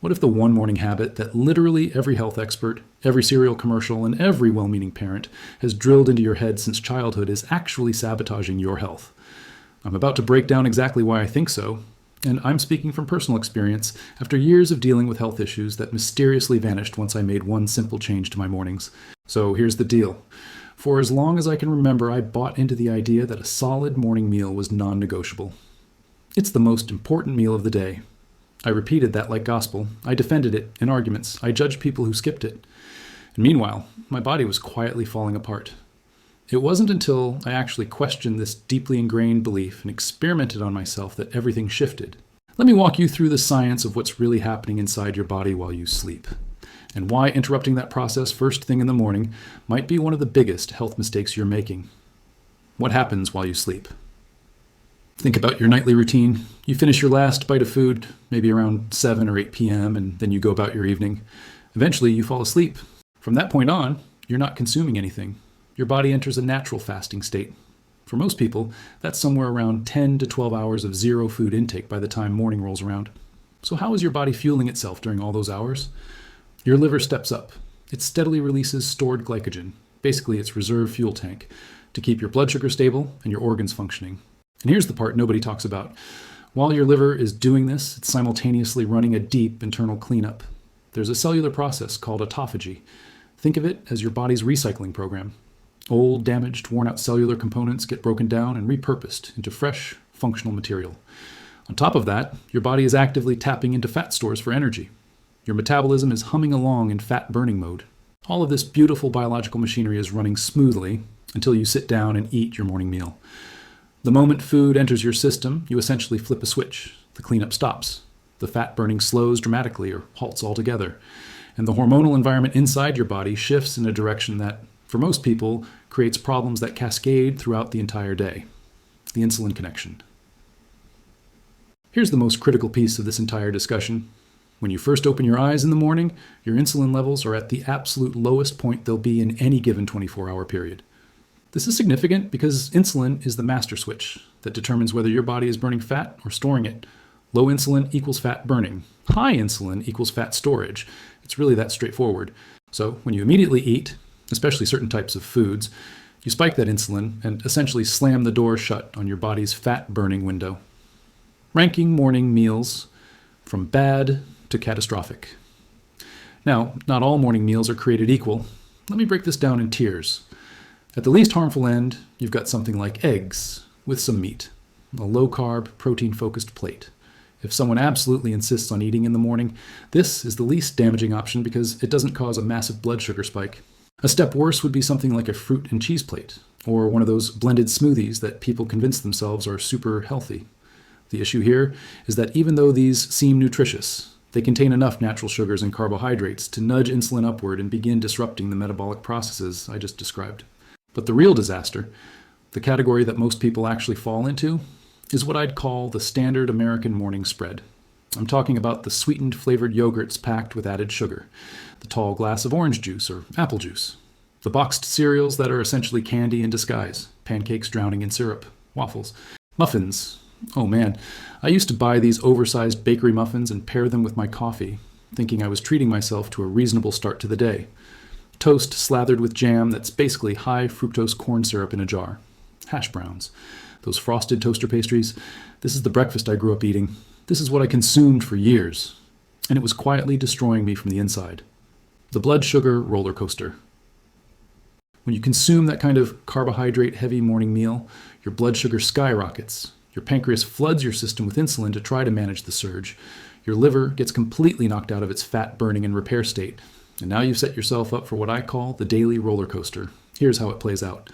What if the one morning habit that literally every health expert, every cereal commercial, and every well-meaning parent has drilled into your head since childhood is actually sabotaging your health? I'm about to break down exactly why I think so, and I'm speaking from personal experience after years of dealing with health issues that mysteriously vanished once I made one simple change to my mornings. So here's the deal. For as long as I can remember, I bought into the idea that a solid morning meal was non-negotiable. It's the most important meal of the day. I repeated that like gospel. I defended it in arguments. I judged people who skipped it. And meanwhile, my body was quietly falling apart. It wasn't until I actually questioned this deeply ingrained belief and experimented on myself that everything shifted. Let me walk you through the science of what's really happening inside your body while you sleep, and why interrupting that process first thing in the morning might be one of the biggest health mistakes you're making. What happens while you sleep? Think about your nightly routine. You finish your last bite of food, maybe around 7 or 8 p.m., and then you go about your evening. Eventually, you fall asleep. From that point on, you're not consuming anything. Your body enters a natural fasting state. For most people, that's somewhere around 10 to 12 hours of zero food intake by the time morning rolls around. So how is your body fueling itself during all those hours? Your liver steps up. It steadily releases stored glycogen, basically its reserve fuel tank, to keep your blood sugar stable and your organs functioning. And here's the part nobody talks about. While your liver is doing this, it's simultaneously running a deep internal cleanup. There's a cellular process called autophagy. Think of it as your body's recycling program. Old, damaged, worn-out cellular components get broken down and repurposed into fresh, functional material. On top of that, your body is actively tapping into fat stores for energy. Your metabolism is humming along in fat-burning mode. All of this beautiful biological machinery is running smoothly until you sit down and eat your morning meal. The moment food enters your system, you essentially flip a switch. The cleanup stops. The fat burning slows dramatically or halts altogether. And the hormonal environment inside your body shifts in a direction that, for most people, creates problems that cascade throughout the entire day. The insulin connection. Here's the most critical piece of this entire discussion. When you first open your eyes in the morning, your insulin levels are at the absolute lowest point they'll be in any given 24-hour period. This is significant because insulin is the master switch that determines whether your body is burning fat or storing it. Low insulin equals fat burning. High insulin equals fat storage. It's really that straightforward. So when you immediately eat, especially certain types of foods, you spike that insulin and essentially slam the door shut on your body's fat burning window. Ranking morning meals from bad to catastrophic. Now, not all morning meals are created equal. Let me break this down in tiers. At the least harmful end, you've got something like eggs with some meat, a low-carb, protein-focused plate. If someone absolutely insists on eating in the morning, this is the least damaging option because it doesn't cause a massive blood sugar spike. A step worse would be something like a fruit and cheese plate, or one of those blended smoothies that people convince themselves are super healthy. The issue here is that even though these seem nutritious, they contain enough natural sugars and carbohydrates to nudge insulin upward and begin disrupting the metabolic processes I just described. But the real disaster, the category that most people actually fall into, is what I'd call the standard American morning spread. I'm talking about the sweetened flavored yogurts packed with added sugar, the tall glass of orange juice or apple juice, the boxed cereals that are essentially candy in disguise, pancakes drowning in syrup, waffles, muffins. Oh man, I used to buy these oversized bakery muffins and pair them with my coffee, thinking I was treating myself to a reasonable start to the day. Toast slathered with jam that's basically high fructose corn syrup in a jar. Hash browns. Those frosted toaster pastries. This is the breakfast I grew up eating. This is what I consumed for years. And it was quietly destroying me from the inside. The blood sugar roller coaster. When you consume that kind of carbohydrate-heavy morning meal, your blood sugar skyrockets. Your pancreas floods your system with insulin to try to manage the surge. Your liver gets completely knocked out of its fat-burning and repair state. And now you've set yourself up for what I call the daily roller coaster. Here's how it plays out.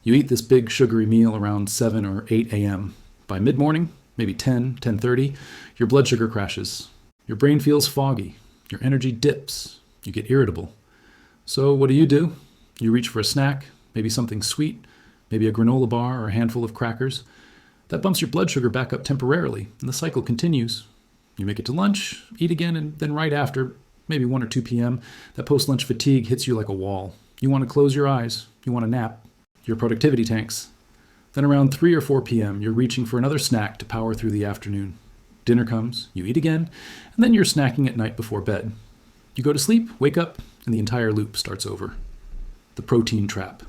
You eat this big sugary meal around 7 or 8 a.m. By mid-morning, maybe 10:30, your blood sugar crashes. Your brain feels foggy. Your energy dips. You get irritable. So what do? You reach for a snack, maybe something sweet, maybe a granola bar or a handful of crackers. That bumps your blood sugar back up temporarily, and the cycle continues. You make it to lunch, eat again, and then right after, maybe 1 or 2 p.m., that post-lunch fatigue hits you like a wall. You want to close your eyes. You want to nap. Your productivity tanks. Then around 3 or 4 p.m., you're reaching for another snack to power through the afternoon. Dinner comes, you eat again, and then you're snacking at night before bed. You go to sleep, wake up, and the entire loop starts over. The protein trap.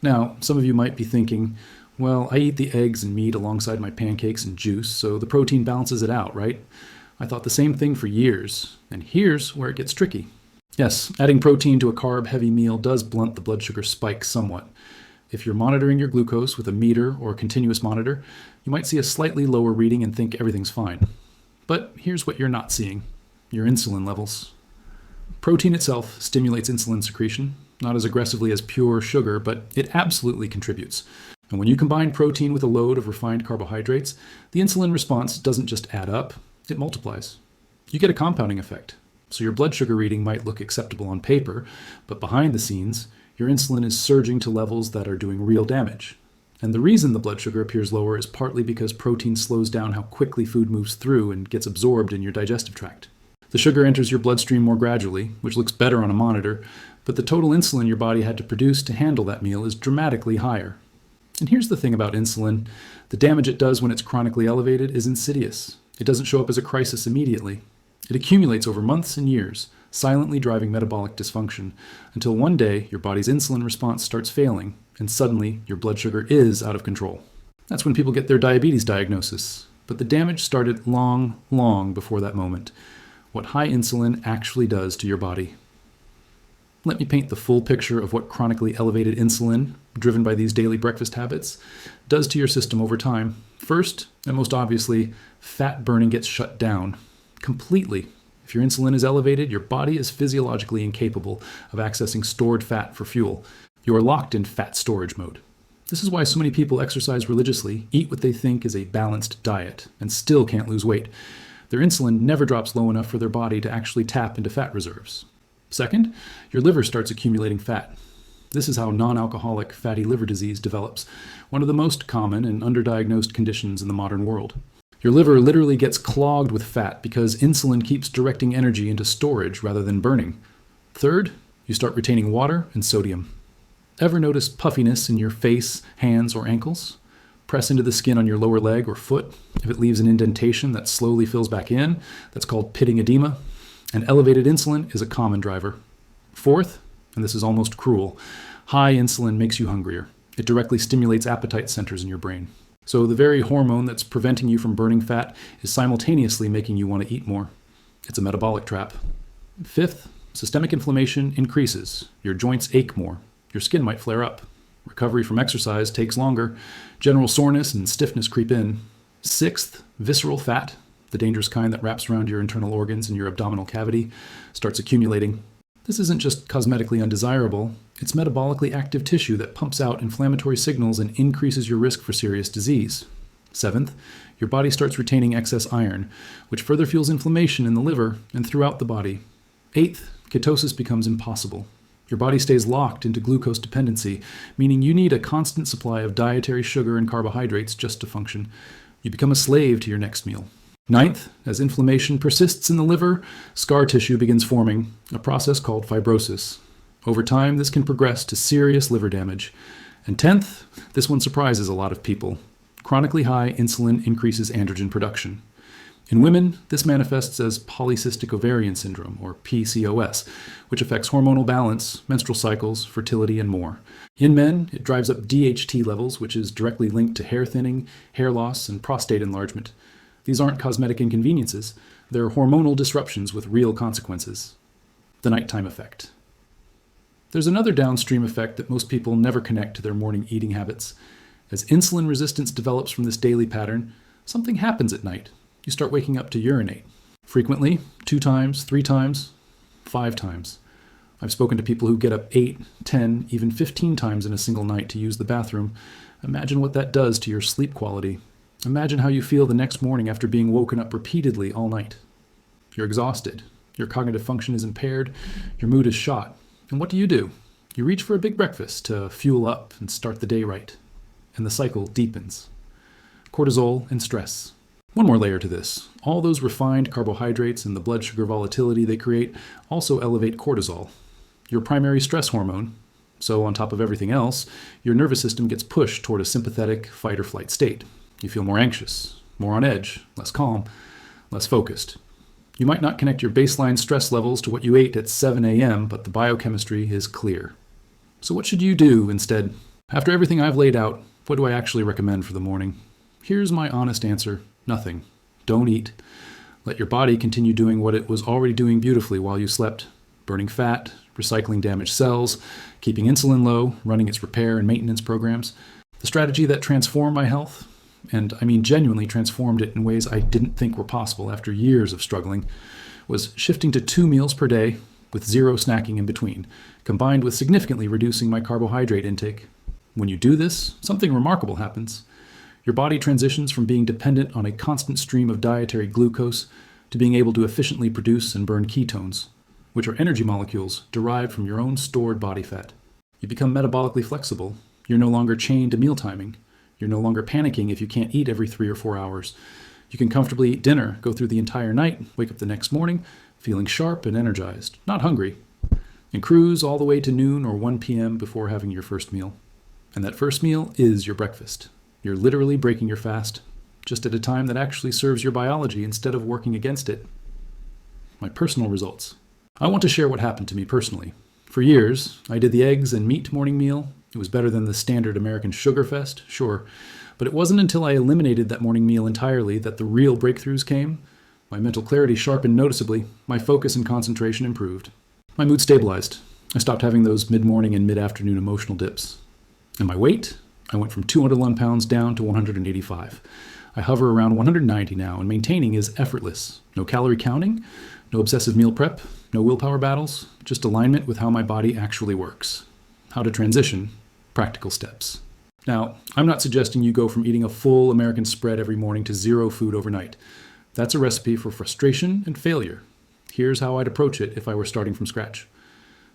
Now, some of you might be thinking, well, I eat the eggs and meat alongside my pancakes and juice, so the protein balances it out, right? I thought the same thing for years, and here's where it gets tricky. Yes, adding protein to a carb-heavy meal does blunt the blood sugar spike somewhat. If you're monitoring your glucose with a meter or continuous monitor, you might see a slightly lower reading and think everything's fine. But here's what you're not seeing: your insulin levels. Protein itself stimulates insulin secretion, not as aggressively as pure sugar, but it absolutely contributes. And when you combine protein with a load of refined carbohydrates, the insulin response doesn't just add up, it multiplies. You get a compounding effect. So your blood sugar reading might look acceptable on paper, but behind the scenes, your insulin is surging to levels that are doing real damage. And the reason the blood sugar appears lower is partly because protein slows down how quickly food moves through and gets absorbed in your digestive tract. The sugar enters your bloodstream more gradually, which looks better on a monitor, but the total insulin your body had to produce to handle that meal is dramatically higher. And here's the thing about insulin: the damage it does when it's chronically elevated is insidious. It doesn't show up as a crisis immediately. It accumulates over months and years, silently driving metabolic dysfunction, until one day your body's insulin response starts failing, and suddenly your blood sugar is out of control. That's when people get their diabetes diagnosis. But the damage started long, long before that moment. What high insulin actually does to your body. Let me paint the full picture of what chronically elevated insulin, driven by these daily breakfast habits, does to your system over time. First, and most obviously, fat burning gets shut down completely. If your insulin is elevated, your body is physiologically incapable of accessing stored fat for fuel. You are locked in fat storage mode. This is why so many people exercise religiously, eat what they think is a balanced diet, and still can't lose weight. Their insulin never drops low enough for their body to actually tap into fat reserves. Second, your liver starts accumulating fat. This is how non-alcoholic fatty liver disease develops, one of the most common and underdiagnosed conditions in the modern world. Your liver literally gets clogged with fat because insulin keeps directing energy into storage rather than burning. Third, you start retaining water and sodium. Ever notice puffiness in your face, hands, or ankles? Press into the skin on your lower leg or foot. If it leaves an indentation that slowly fills back in, that's called pitting edema. And elevated insulin is a common driver. Fourth, and this is almost cruel, high insulin makes you hungrier. It directly stimulates appetite centers in your brain. So the very hormone that's preventing you from burning fat is simultaneously making you want to eat more. It's a metabolic trap. Fifth, systemic inflammation increases. Your joints ache more. Your skin might flare up. Recovery from exercise takes longer. General soreness and stiffness creep in. Sixth, visceral fat, the dangerous kind that wraps around your internal organs and your abdominal cavity, starts accumulating. This isn't just cosmetically undesirable, it's metabolically active tissue that pumps out inflammatory signals and increases your risk for serious disease. Seventh, your body starts retaining excess iron, which further fuels inflammation in the liver and throughout the body. Eighth, ketosis becomes impossible. Your body stays locked into glucose dependency, meaning you need a constant supply of dietary sugar and carbohydrates just to function. You become a slave to your next meal. Ninth, as inflammation persists in the liver, scar tissue begins forming, a process called fibrosis. Over time, this can progress to serious liver damage. And 10th, this one surprises a lot of people. Chronically high insulin increases androgen production. In women, this manifests as polycystic ovarian syndrome, or PCOS, which affects hormonal balance, menstrual cycles, fertility, and more. In men, it drives up DHT levels, which is directly linked to hair thinning, hair loss, and prostate enlargement. These aren't cosmetic inconveniences, they're hormonal disruptions with real consequences. The nighttime effect. There's another downstream effect that most people never connect to their morning eating habits. As insulin resistance develops from this daily pattern, something happens at night. You start waking up to urinate. Frequently, 2 times, 3 times, 5 times. I've spoken to people who get up 8, 10, even 15 times in a single night to use the bathroom. Imagine what that does to your sleep quality. Imagine how you feel the next morning after being woken up repeatedly all night. You're exhausted. Your cognitive function is impaired. Your mood is shot. And what do? You reach for a big breakfast to fuel up and start the day right. And the cycle deepens. Cortisol and stress. One more layer to this. All those refined carbohydrates and the blood sugar volatility they create also elevate cortisol, your primary stress hormone. So on top of everything else, your nervous system gets pushed toward a sympathetic fight or flight state. You feel more anxious, more on edge, less calm, less focused. You might not connect your baseline stress levels to what you ate at 7 a.m., but the biochemistry is clear. So what should you do instead? After everything I've laid out, what do I actually recommend for the morning? Here's my honest answer: nothing. Don't eat. Let your body continue doing what it was already doing beautifully while you slept: burning fat, recycling damaged cells, keeping insulin low, running its repair and maintenance programs. The strategy that transformed my health, and I mean genuinely transformed it in ways I didn't think were possible after years of struggling, was shifting to 2 meals per day with 0 snacking in between, combined with significantly reducing my carbohydrate intake. When you do this, something remarkable happens. Your body transitions from being dependent on a constant stream of dietary glucose to being able to efficiently produce and burn ketones, which are energy molecules derived from your own stored body fat. You become metabolically flexible. You're no longer chained to meal timing. You're no longer panicking if you can't eat every 3 or 4 hours. You can comfortably eat dinner, go through the entire night, wake up the next morning feeling sharp and energized, not hungry, and cruise all the way to noon or 1 p.m. before having your first meal. And that first meal is your breakfast. You're literally breaking your fast, just at a time that actually serves your biology instead of working against it. My personal results. I want to share what happened to me personally. For years, I did the eggs and meat morning meal. It was better than the standard American sugar fest, sure, but it wasn't until I eliminated that morning meal entirely that the real breakthroughs came. My mental clarity sharpened noticeably. My focus and concentration improved. My mood stabilized. I stopped having those mid-morning and mid-afternoon emotional dips. And my weight? I went from 201 pounds down to 185. I hover around 190 now, and maintaining is effortless. No calorie counting, no obsessive meal prep, no willpower battles, just alignment with how my body actually works. How to transition, practical steps. Now, I'm not suggesting you go from eating a full American spread every morning to 0 food overnight. That's a recipe for frustration and failure. Here's how I'd approach it if I were starting from scratch.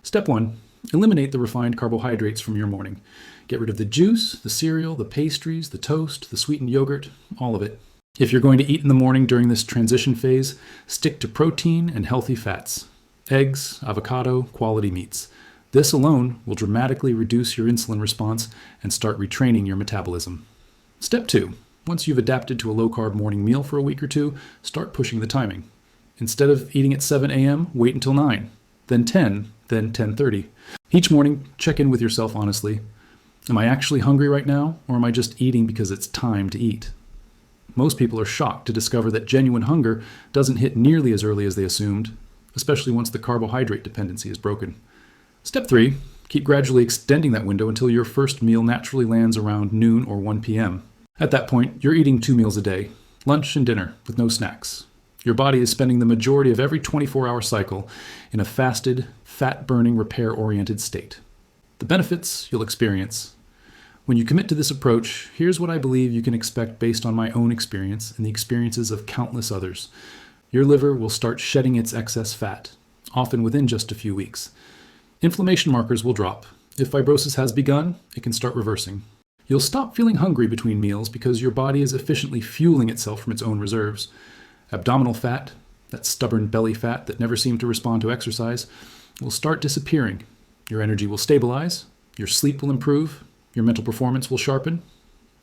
Step 1, eliminate the refined carbohydrates from your morning. Get rid of the juice, the cereal, the pastries, the toast, the sweetened yogurt, all of it. If you're going to eat in the morning during this transition phase, stick to protein and healthy fats. Eggs, avocado, quality meats. This alone will dramatically reduce your insulin response and start retraining your metabolism. Step 2. Once you've adapted to a low-carb morning meal for a week or two, start pushing the timing. Instead of eating at 7 a.m., wait until 9, then 10, then 10:30. Each morning, check in with yourself honestly. Am I actually hungry right now, or am I just eating because it's time to eat? Most people are shocked to discover that genuine hunger doesn't hit nearly as early as they assumed, especially once the carbohydrate dependency is broken. Step 3, keep gradually extending that window until your first meal naturally lands around noon or 1 p.m. At that point, you're eating 2 meals a day, lunch and dinner, with no snacks. Your body is spending the majority of every 24-hour cycle in a fasted, fat-burning, repair-oriented state. The benefits you'll experience. When you commit to this approach, here's what I believe you can expect based on my own experience and the experiences of countless others. Your liver will start shedding its excess fat, often within just a few weeks. Inflammation markers will drop. If fibrosis has begun, it can start reversing. You'll stop feeling hungry between meals because your body is efficiently fueling itself from its own reserves. Abdominal fat, that stubborn belly fat that never seemed to respond to exercise, will start disappearing. Your energy will stabilize, your sleep will improve, your mental performance will sharpen.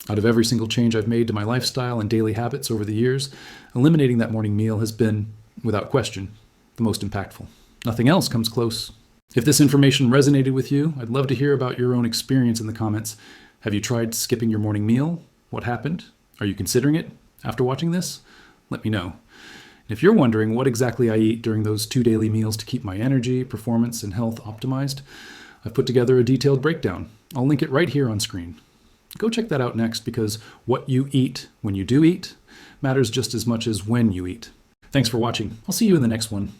Out of every single change I've made to my lifestyle and daily habits over the years, eliminating that morning meal has been, without question, the most impactful. Nothing else comes close. If this information resonated with you, I'd love to hear about your own experience in the comments. Have you tried skipping your morning meal? What happened? Are you considering it after watching this? Let me know. And if you're wondering what exactly I eat during those 2 daily meals to keep my energy, performance, and health optimized, I've put together a detailed breakdown. I'll link it right here on screen. Go check that out next, because what you eat when you do eat matters just as much as when you eat. Thanks for watching. I'll see you in the next one.